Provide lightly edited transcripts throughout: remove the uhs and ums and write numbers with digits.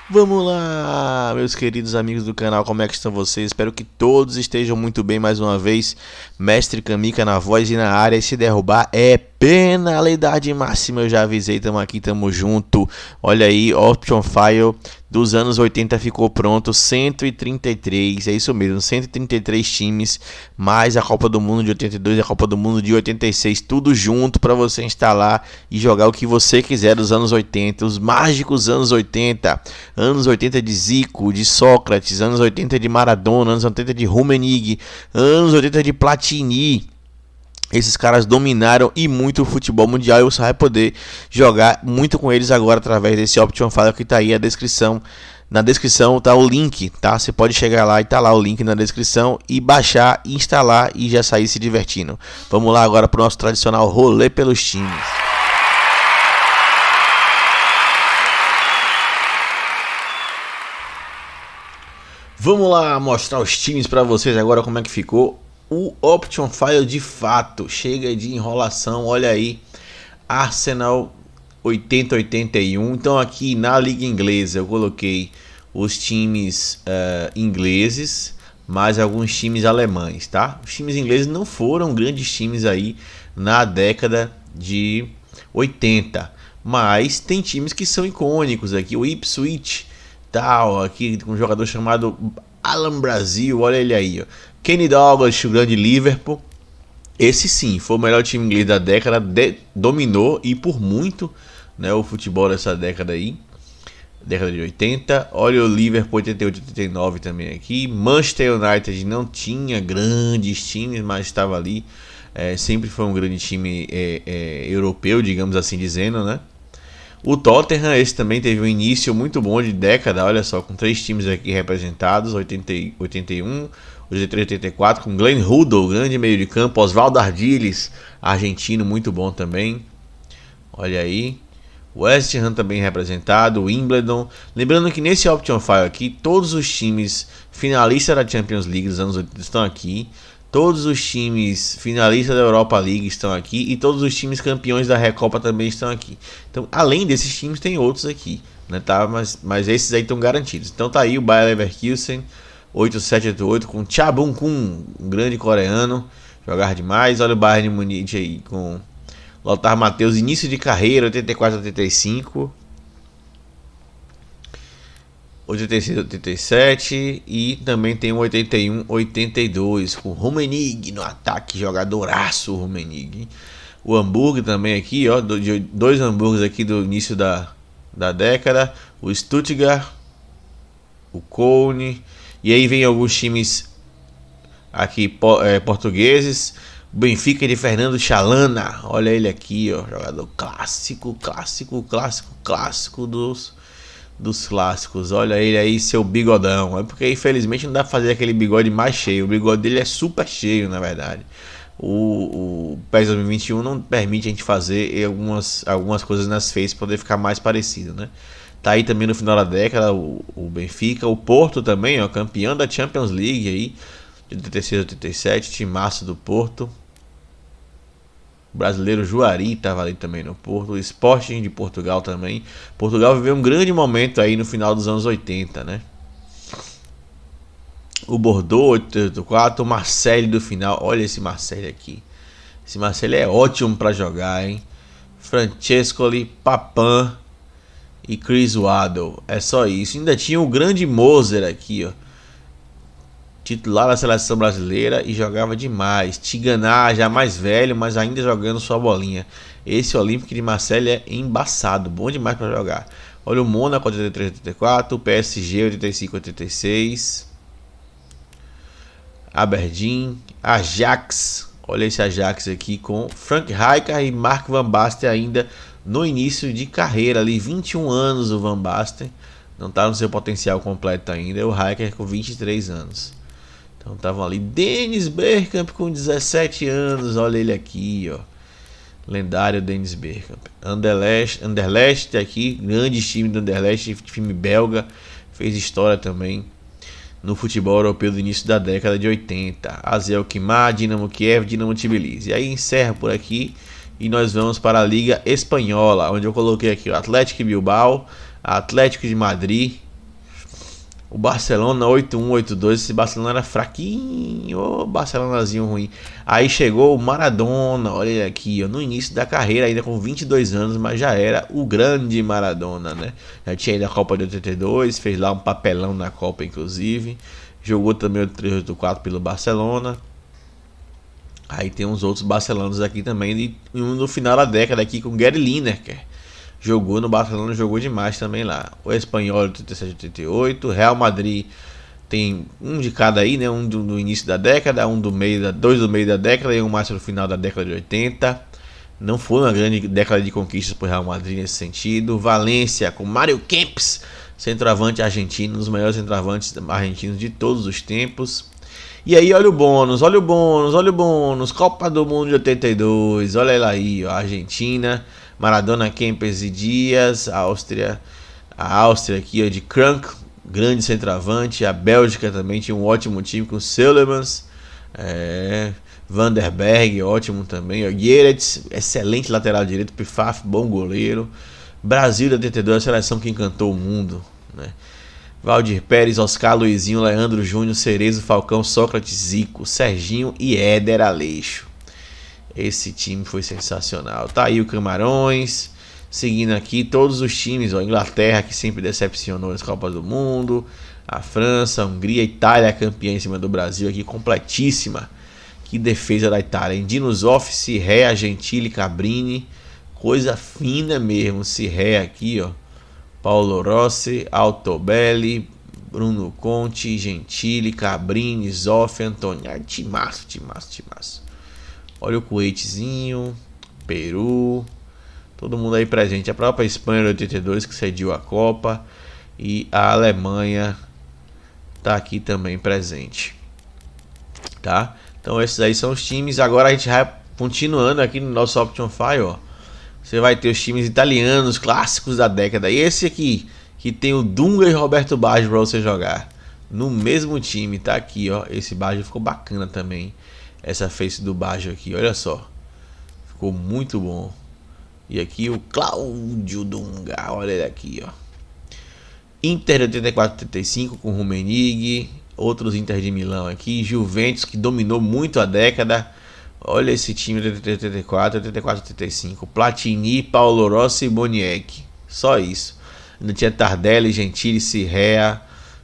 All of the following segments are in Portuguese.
Vamos lá, meus queridos amigos do canal, como é que estão vocês? Espero que todos estejam muito bem mais uma vez. Mestre Kamika na voz e na área, e se derrubar é penalidade máxima. Eu já avisei, tamo aqui, tamo junto. Olha aí, Option File dos anos 80 ficou pronto, 133, é isso mesmo, 133 times, mais a Copa do Mundo de 82 e a Copa do Mundo de 86, tudo junto para você instalar e jogar o que você quiser dos anos 80, os mágicos anos 80, anos 80 de Zico, de Sócrates, anos 80 de Maradona, anos 80 de Rummenigge, anos 80 de Platini. Esses caras dominaram e muito o futebol mundial e você vai poder jogar muito com eles agora através desse Option File que está aí a descrição. Na descrição tá o link, tá? Você pode chegar lá e tá lá o link na descrição e baixar, instalar e já sair se divertindo. Vamos lá agora para o nosso tradicional rolê pelos times. Vamos lá mostrar os times para vocês agora como é que ficou o Option File de fato. Chega de enrolação, olha aí, Arsenal 80-81. Então aqui na Liga Inglesa eu coloquei os times ingleses, mais alguns times alemães, tá? Os times ingleses não foram grandes times aí na década de 80, mas tem times que são icônicos aqui, o Ipswich, tal, aqui com um jogador chamado Alan Brasil, olha ele aí, ó. Kenny Douglas, o grande Liverpool. Esse sim, foi o melhor time inglês da década, dominou e por muito, né, o futebol dessa década aí, década de 80. Olha o Liverpool 88-89 também aqui. Manchester United não tinha grandes times, mas estava ali. Sempre foi um grande time europeu, digamos assim dizendo, né? O Tottenham, esse também teve um início muito bom de década, olha só, com 3 times aqui representados, 81, 83, 84, com Glenn Hoddle, grande meio de campo, Osvaldo Ardiles, argentino, muito bom também, olha aí, West Ham também representado, Wimbledon. Lembrando que nesse Option File aqui, todos os times finalistas da Champions League dos anos 80 estão aqui, todos os times finalistas da Europa League estão aqui e todos os times campeões da Recopa também estão aqui. Então, além desses times, tem outros aqui, né, tá? Mas esses aí estão garantidos. Então tá aí o Bayer Leverkusen 8788 com Cha Bum-kun, um grande coreano, jogar demais. Olha o Bayern de Munique aí com Lothar Matthäus, início de carreira, 84-85. 86, 87 e também tem o 81, 82 com Rummenigge no ataque, jogadoraço o Rummenigge. O Hamburgo também aqui, ó, dois Hamburgos aqui do início da década, o Stuttgart, o Köln, e aí vem alguns times aqui portugueses, o Benfica de Fernando Chalana, olha ele aqui, ó, jogador clássico dos clássicos, olha ele aí, seu bigodão. É porque infelizmente não dá pra fazer aquele bigode mais cheio. O bigode dele é super cheio, na verdade. O PES 2021 não permite a gente fazer algumas coisas nas faces para poder ficar mais parecido, né? Tá aí também no final da década o Benfica, o Porto também, ó, campeão da Champions League aí, de 86 a 87, timaço do Porto. O brasileiro Juari estava ali também no Porto. O Sporting de Portugal também. Portugal viveu um grande momento aí no final dos anos 80, né? O Bordeaux 884, o Marseille do final. Olha esse Marseille aqui. Esse Marseille é ótimo para jogar, hein? Francescoli, Papin e Chris Waddle. É só isso. Ainda tinha o grande Moser aqui, ó, titular da seleção brasileira e jogava demais. Tiganá, já mais velho, mas ainda jogando sua bolinha. Esse Olympique de Marseille é embaçado, bom demais para jogar. Olha o Mônaco 83-84, o PSG 85-86, Aberdeen, Ajax. Olha esse Ajax aqui com Frank Rijkaard e Mark Van Basten ainda no início de carreira ali, 21 anos o Van Basten. Não está no seu potencial completo ainda. O Rijkaard com 23 anos. Então estavam ali Dennis Bergkamp com 17 anos, olha ele aqui, ó. Lendário Dennis Bergkamp. Anderlecht aqui, grande time do Anderlecht, time belga, fez história também no futebol europeu do início da década de 80. AZ Alkmaar, Dinamo Kiev, Dinamo Tbilisi. E aí encerra por aqui e nós vamos para a Liga Espanhola, onde eu coloquei aqui o Atlético Bilbao, Atlético de Madrid, O Barcelona 8-1, 8-2. Esse Barcelona era fraquinho. Ô, Barcelonazinho ruim. Aí chegou o Maradona. Olha ele aqui, ó, no início da carreira, ainda com 22 anos, mas já era o grande Maradona, né? Já tinha ido à Copa de 82, fez lá um papelão na Copa, inclusive. Jogou também o 3-8-4 pelo Barcelona. Aí tem uns outros barcelonanos aqui também. E um no final da década aqui com Gary Lineker. Jogou no Barcelona, jogou demais também lá. O Espanhol 87-88, Real Madrid tem um de cada aí, né? Um do início da década, dois do meio da década e um mais no final da década de 80. Não foi uma grande década de conquistas para o Real Madrid nesse sentido. Valência com Mário Kempes, centroavante argentino, um dos melhores centroavantes argentinos de todos os tempos. E aí, olha o bônus, olha o bônus, olha o bônus. Copa do Mundo de 82, olha ela aí, ó, Argentina, Maradona, Kempes e Dias, a Áustria aqui, ó, de Krank, grande centroavante. A Bélgica também tinha um ótimo time com Seulemans, Van der Berg, ótimo também, ó, Gerets, excelente lateral direito, Pifaf, bom goleiro. Brasil de 82, a seleção que encantou o mundo, né? Valdir Pérez, Oscar Luizinho, Leandro Júnior, Cerezo, Falcão, Sócrates, Zico, Serginho e Éder Aleixo. Esse time foi sensacional. Tá aí o Camarões. Seguindo aqui todos os times, ó, Inglaterra, que sempre decepcionou nas Copas do Mundo, a França, a Hungria, a Itália campeã em cima do Brasil aqui, completíssima. Que defesa da Itália, hein? Dinosoff, Sirré, Gentili, Cabrini, coisa fina mesmo. Sirré aqui, ó, Paulo Rossi, Altobelli, Bruno Conte, Gentili, Cabrini, Zoff, Antônio. Timaço. Olha o Kuwaitzinho, Peru, todo mundo aí presente. A própria Espanha de 82 que cediu a Copa. E a Alemanha tá aqui também presente, tá? Então esses aí são os times. Agora a gente vai continuando aqui no nosso Option File, ó. Você vai ter os times italianos clássicos da década. E esse aqui, que tem o Dunga e Roberto Baggio pra você jogar no mesmo time, tá aqui, ó. Esse Baggio ficou bacana também. Essa face do Baggio aqui, olha só. Ficou muito bom. E aqui o Cláudio Dunga, olha ele aqui, ó. Inter de 84-85 com Rummenigge. Outros Inter de Milão aqui. Juventus, que dominou muito a década. Olha esse time de 84, 85. Platini, Paulo Rossi e Boniek. Só isso. Ainda tinha Tardelli, Gentili, Sirrea.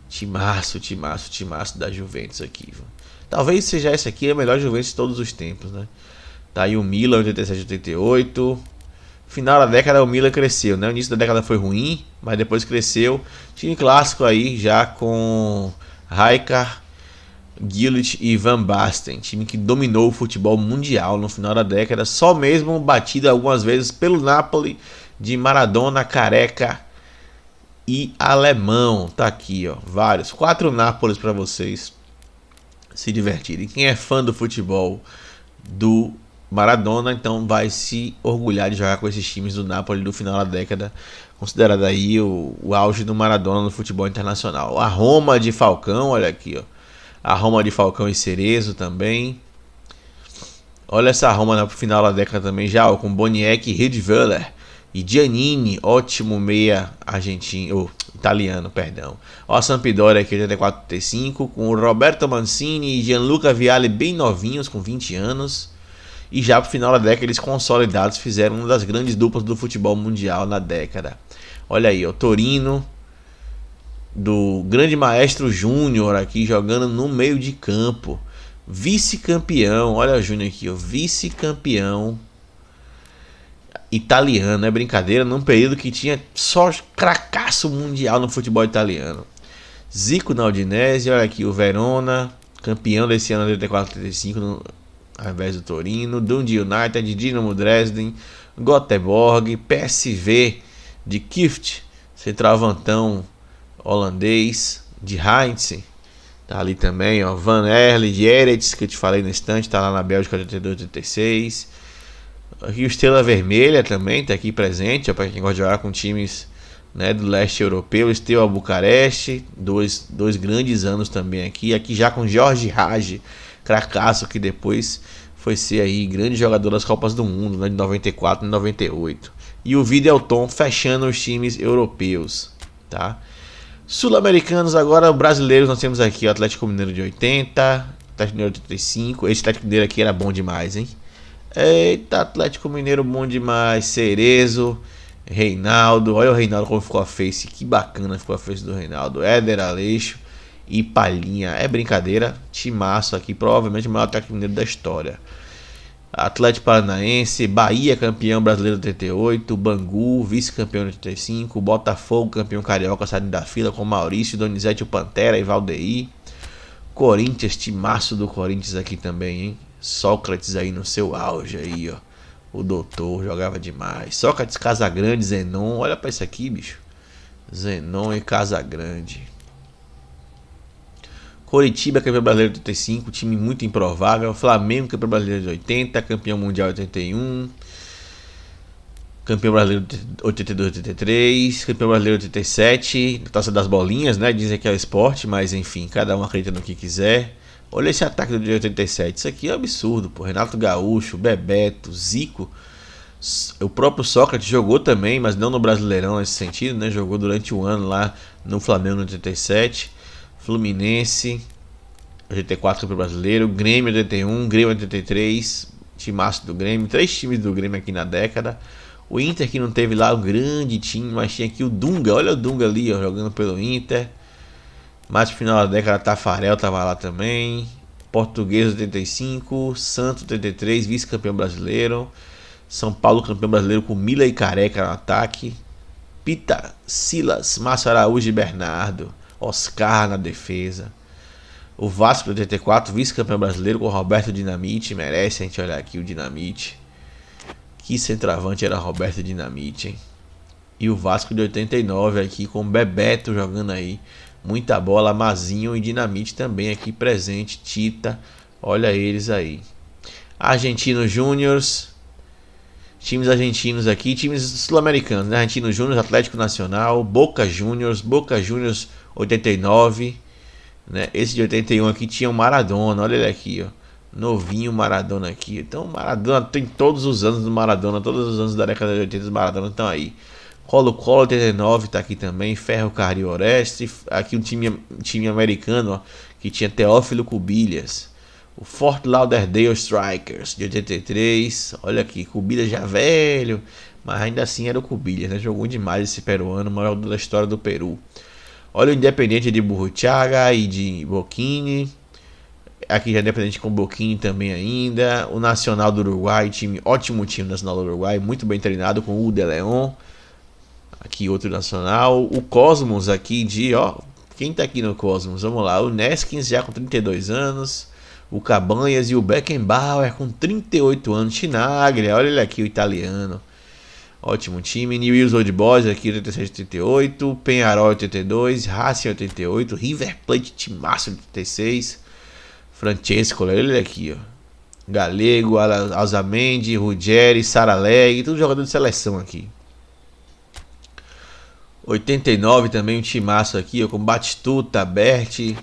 Timaço da Juventus aqui. Talvez seja essa aqui a melhor Juventus de todos os tempos, né? Tá aí o Milan, 87, 88. Final da década o Milan cresceu, né? O início da década foi ruim, mas depois cresceu. Time clássico aí já com Rijkaard, Gullit e Van Basten, time que dominou o futebol mundial no final da década, só mesmo batido algumas vezes pelo Napoli de Maradona, Careca e Alemão. Tá aqui, ó, vários, 4 Nápoles para vocês se divertirem. Quem é fã do futebol do Maradona, então vai se orgulhar de jogar com esses times do Napoli do final da década, considerado aí o auge do Maradona no futebol internacional. A Roma de Falcão, olha aqui, ó. A Roma de Falcão e Cerezo também. Olha essa Roma no final da década também já, ó, com Boniek, Riedweiler e Giannini, ótimo meia argentino, italiano, perdão. Ó, a Sampdoria aqui, 84-85, com o Roberto Mancini e Gianluca Vialli bem novinhos, com 20 anos. E já pro final da década eles consolidados fizeram uma das grandes duplas do futebol mundial na década. Olha aí, o Torino do grande maestro Júnior aqui jogando no meio de campo, vice-campeão, olha o Júnior aqui, ó, vice-campeão italiano, é brincadeira, num período que tinha só cracaço mundial no futebol italiano. Zico na Udinese, olha aqui o Verona, campeão desse ano de 84-85 ao invés do Torino, Dundee United, Dinamo Dresden, Göteborg, PSV de Kift, centroavantão holandês, de Heinz, tá ali também, ó, Van Erle, de Eretz, que eu te falei no instante, tá lá na Bélgica, 82-86. Aqui o Estrela Vermelha também tá aqui presente, ó, para quem gosta de jogar com times, né, do leste europeu. Steaua Bucareste, dois grandes anos também aqui já com Jorge Rage, cracaço, que depois foi ser aí grande jogador das Copas do Mundo, né, de 94 e 98. E o Videoton fechando os times europeus, tá? Sul-americanos agora, brasileiros, nós temos aqui o Atlético Mineiro de 80, Atlético Mineiro de 85. Esse Atlético Mineiro aqui era bom demais, hein? Eita, Atlético Mineiro bom demais. Cerezo, Reinaldo. Olha o Reinaldo como ficou a face. Que bacana ficou a face do Reinaldo. Éder Aleixo e Palhinha. É brincadeira. Timaço aqui. Provavelmente o maior Atlético Mineiro da história. Atlético Paranaense. Bahia campeão brasileiro de 88. Bangu vice-campeão de 85. Botafogo campeão carioca saindo da fila com Maurício, Donizete, o Pantera e Valdeir. Corinthians. Timaço do Corinthians aqui também, hein? Sócrates aí no seu auge aí, ó. O doutor jogava demais. Sócrates, Casagrande, Zenon. Olha pra isso aqui, bicho. Zenon e Casagrande. Coritiba, campeão brasileiro de 85. Time muito improvável. Flamengo, campeão brasileiro de 80. Campeão mundial de 81. Campeão brasileiro de 82, 83. Campeão brasileiro de 87. Taça das bolinhas, né? Dizem que é o esporte, mas enfim, cada um acredita no que quiser. Olha esse ataque do dia 87. Isso aqui é absurdo, pô. Renato Gaúcho, Bebeto, Zico. O próprio Sócrates jogou também, mas não no Brasileirão nesse sentido, né? Jogou durante um ano lá no Flamengo no 87. Fluminense, 84 campeão brasileiro. Grêmio 81, Grêmio 83. Timaço do Grêmio. 3 times do Grêmio aqui na década. O Inter que não teve lá um grande time, mas tinha aqui o Dunga. Olha o Dunga ali, ó, jogando pelo Inter. Mais no final da década, Tafarel estava lá também. Português 85, Santos 83, vice-campeão brasileiro. São Paulo campeão brasileiro com Mila e Careca no ataque. Pita, Silas, Márcio Araújo e Bernardo. Oscar na defesa. O Vasco 84, vice-campeão brasileiro com Roberto Dinamite. Merece a gente olhar aqui o Dinamite. Que centroavante era Roberto Dinamite, hein? E o Vasco de 89 aqui com Bebeto jogando aí. Muita bola, Mazinho e Dinamite também aqui presente. Tita, olha eles aí. Argentinos Júniors. Times argentinos aqui, times sul-americanos, né? Argentinos Júniors, Atlético Nacional, Boca Juniors 89, né? Esse de 81 aqui tinha o Maradona, olha ele aqui, ó. Novinho Maradona aqui. Então Maradona tem todos os anos do Maradona, todos os anos da década de 80 do Maradona estão aí. Colo-Colo 89 tá aqui também, Ferro Carril Oeste, aqui um time americano, ó, que tinha Teófilo Cubillas. O Fort Lauderdale Strikers de 83, olha aqui, Cubillas já velho, mas ainda assim era o Cubillas, né? Jogou demais esse peruano, o maior da história do Peru. Olha o Independiente de Burruchaga e de Boquini, aqui já Independiente com Boquini também ainda. O Nacional do Uruguai, ótimo time Nacional do Uruguai, muito bem treinado com o De Leon. Aqui outro nacional, o Cosmos aqui de, ó, quem tá aqui no Cosmos? Vamos lá, o Neskins já com 32 anos, o Cabanhas e o Beckenbauer com 38 anos, Chinaglia, olha ele aqui, o italiano, ótimo time. Newell's Old Boys aqui 87, 88, Peñarol 82, Racing 88, River Plate timaço 86, Francesco, olha ele aqui, ó, Galego, Alzamendi, Ruggeri, Saraleg, tudo jogador de seleção aqui. 89 também um timaço aqui, ó, com Batistuta, Berti,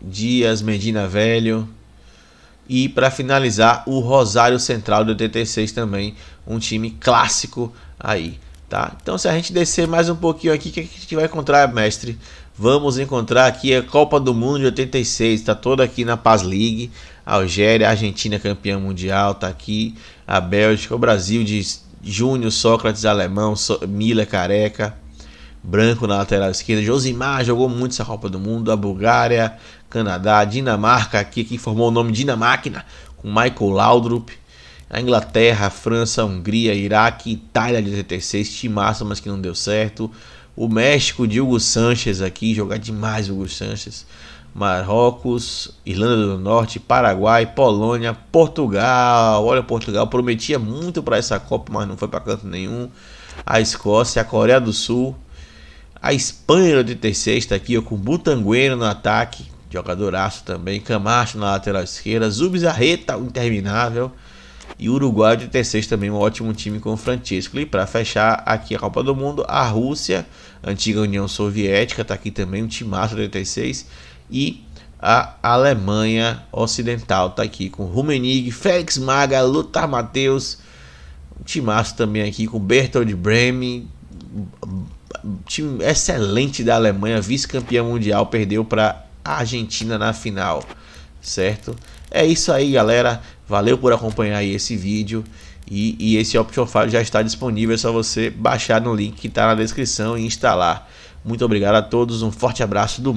Dias, Medina Velho. E para finalizar, o Rosário Central de 86 também, um time clássico aí, tá? Então se a gente descer mais um pouquinho aqui, o que a gente vai encontrar, mestre? Vamos encontrar aqui a Copa do Mundo de 86, tá toda aqui na Paz League. Algéria, Argentina campeã mundial, tá aqui. A Bélgica, o Brasil de Júnior, Sócrates, Alemão, Mila, Careca. Branco na lateral esquerda, Josimar jogou muito essa Copa do Mundo. A Bulgária, Canadá, Dinamarca aqui que formou o nome Dinamáquina com Michael Laudrup. A Inglaterra, a França, a Hungria, Iraque, Itália de 86, timaça, mas que não deu certo. O México de Hugo Sánchez aqui, jogar demais o Hugo Sánchez. Marrocos, Irlanda do Norte, Paraguai, Polônia, Portugal. Olha, Portugal prometia muito para essa Copa, mas não foi para canto nenhum. A Escócia, a Coreia do Sul. A Espanha 86 está aqui, ó, com Butanguero no ataque, jogadoraço também. Camacho na lateral esquerda, Zubizarreta, o interminável. E o Uruguai 86 também, um ótimo time com o Francesco. E para fechar aqui a Copa do Mundo, a Rússia, antiga União Soviética, está aqui também, um timaço 86. E a Alemanha Ocidental está aqui com Rummenigge, Felix Maga, Lothar Matthäus. Um timaço também aqui com Bertold Bremen, time excelente da Alemanha, vice-campeã mundial, perdeu para a Argentina na final, certo? É isso aí, galera. Valeu por acompanhar aí esse vídeo. E esse Option File já está disponível, é só você baixar no link que está na descrição e instalar. Muito obrigado a todos, um forte abraço do